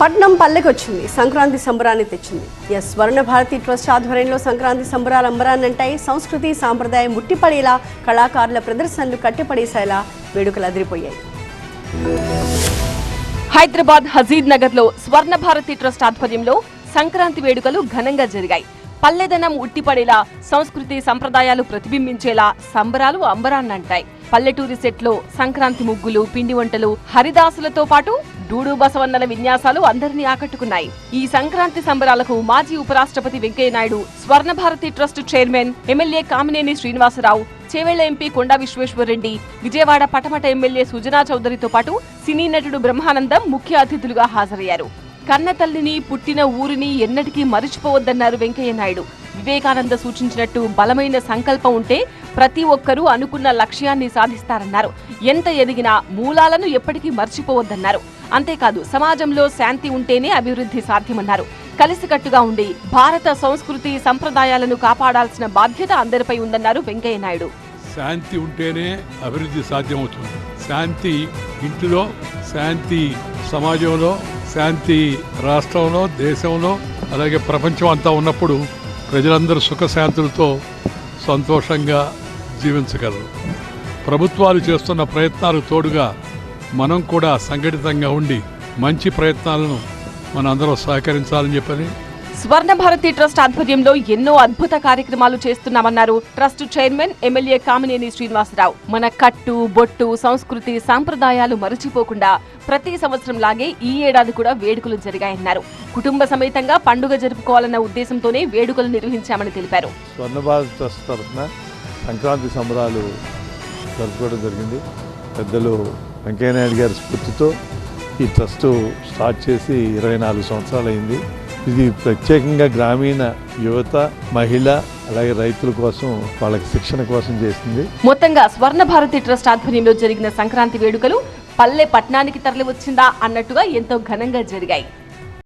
పట్నం పల్లెకి వచ్చింది, సంక్రాంతి సంబరాన్ని తెచ్చింది. స్వర్ణ భారతి ట్రస్ట్ ఆధ్వర్యంలో సంక్రాంతి సంబరాలు అంబరాన్నంటాయి. సంస్కృతి సాంప్రదాయం ముట్టిపడేలా, కళాకారుల ప్రదర్శనలు కట్టిపడేసేలా వేడుకలు అదిరిపోయాయి. హైదరాబాద్ హజీద్ నగర్ లో స్వర్ణ భారతి ట్రస్ట్ ఆధ్వర్యంలో సంక్రాంతి వేడుకలు ఘనంగా జరిగాయి. పల్లెదనం ఉట్టిపడేలా, సంస్కృతి సంప్రదాయాలు ప్రతిబింబించేలా సంబరాలు అంబరాన్నంటాయి. పల్లెటూరి సెట్లో సంక్రాంతి ముగ్గులు, పిండి వంటలు, హరిదాసులతో పాటు డూడు బసవన్నల విన్యాసాలు అందరినీ ఆకట్టుకున్నాయి. ఈ సంక్రాంతి సంబరాలకు మాజీ ఉపరాష్ట్రపతి Venkaiah Naidu, Swarna Bharati trust chairman MLA Kamineni Srinivasa Rao, Chevella MP Konda Vishweshwar Reddy, Vijayawada Patamata MLA Sujana చౌదరితో పాటు సినీ నటుడు బ్రహ్మానందం ముఖ్య అతిథులుగా హాజరయ్యారు. కన్న తల్లిని, పుట్టిన ఊరిని ఎన్నటికీ మరిచిపోవద్దన్నారు వెంకయ్యనాయుడు. వివేకానంద సూచించినట్టు బలమైన సంకల్పం ఉంటే ప్రతి ఒక్కరూ అనుకున్న లక్ష్యాన్ని సాధిస్తారన్నారు. ఎంత ఎదిగినా మూలాలను ఎప్పటికీ మర్చిపోవద్దన్నారు. అంతేకాదు, సమాజంలో శాంతి ఉంటేనే అభివృద్ధి సాధ్యమన్నారు. కలిసికట్టుగా ఉండి భారత సంస్కృతి సంప్రదాయాలను కాపాడాల్సిన బాధ్యత అందరిపై ఉందన్నారు వెంకయ్యనాయుడు. శాంతి ఉంటేనే అభివృద్ధి సాధ్యమవుతుంది. శాంతి ఇంటిలో, శాంతి సమాజంలో, శాంతి రాష్ట్రంలో, దేశంలో, అలాగే ప్రపంచం అంతా ఉన్నప్పుడు ప్రజలందరూ సుఖశాంతులతో సంతోషంగా జీవించగలరు. ప్రభుత్వాలు చేస్తున్న ప్రయత్నాలు తోడుగా మనం కూడా సంఘటితంగా ఉండి మంచి ప్రయత్నాలను మనందరం సహకరించాలని చెప్పని స్వర్ణ భారతి ట్రస్ట్ ఆధ్వర్యంలో ఎన్నో అద్భుత కార్యక్రమాలు చేస్తున్నామన్నారు trust chairman MLA Kamineni Srinivasa Rao. మన కట్టు, బొట్టు, సంస్కృతి సంప్రదాయాలు మరచిపోకుండా ప్రతి సంవత్సరం లాగే ఈ ఏడాది కూడా వేడుకలు జరిగాయన్నారు. కుటుంబ సమేతంగా పండుగ జరుపుకోవాలన్న ఉద్దేశంతోనే వేడుకలు నిర్వహించామని తెలిపారు. స్వర్ణ భారతి ట్రస్ట్ తరఫున సంక్రాంతి సంబరాలు జరుపుకోవడం జరిగింది. పెద్దలు వెంకయ్యనాయుడు గారి స్ఫూర్తితో ఈ ట్రస్ట్ స్టార్ట్ చేసి 24 సంవత్సరాలు అయింది. ఇది ప్రత్యేకంగా గ్రామీణ యువత, మహిళ, అలాగే రైతుల కోసం, వాళ్ళకి శిక్షణ కోసం చేస్తుంది. మొత్తంగా స్వర్ణ భారతి ట్రస్ట్ ఆధ్వర్యంలో జరిగిన సంక్రాంతి వేడుకలు పల్లె పట్టణానికి తరలి వచ్చిందా అన్నట్టుగా ఎంతో ఘనంగా జరిగాయి.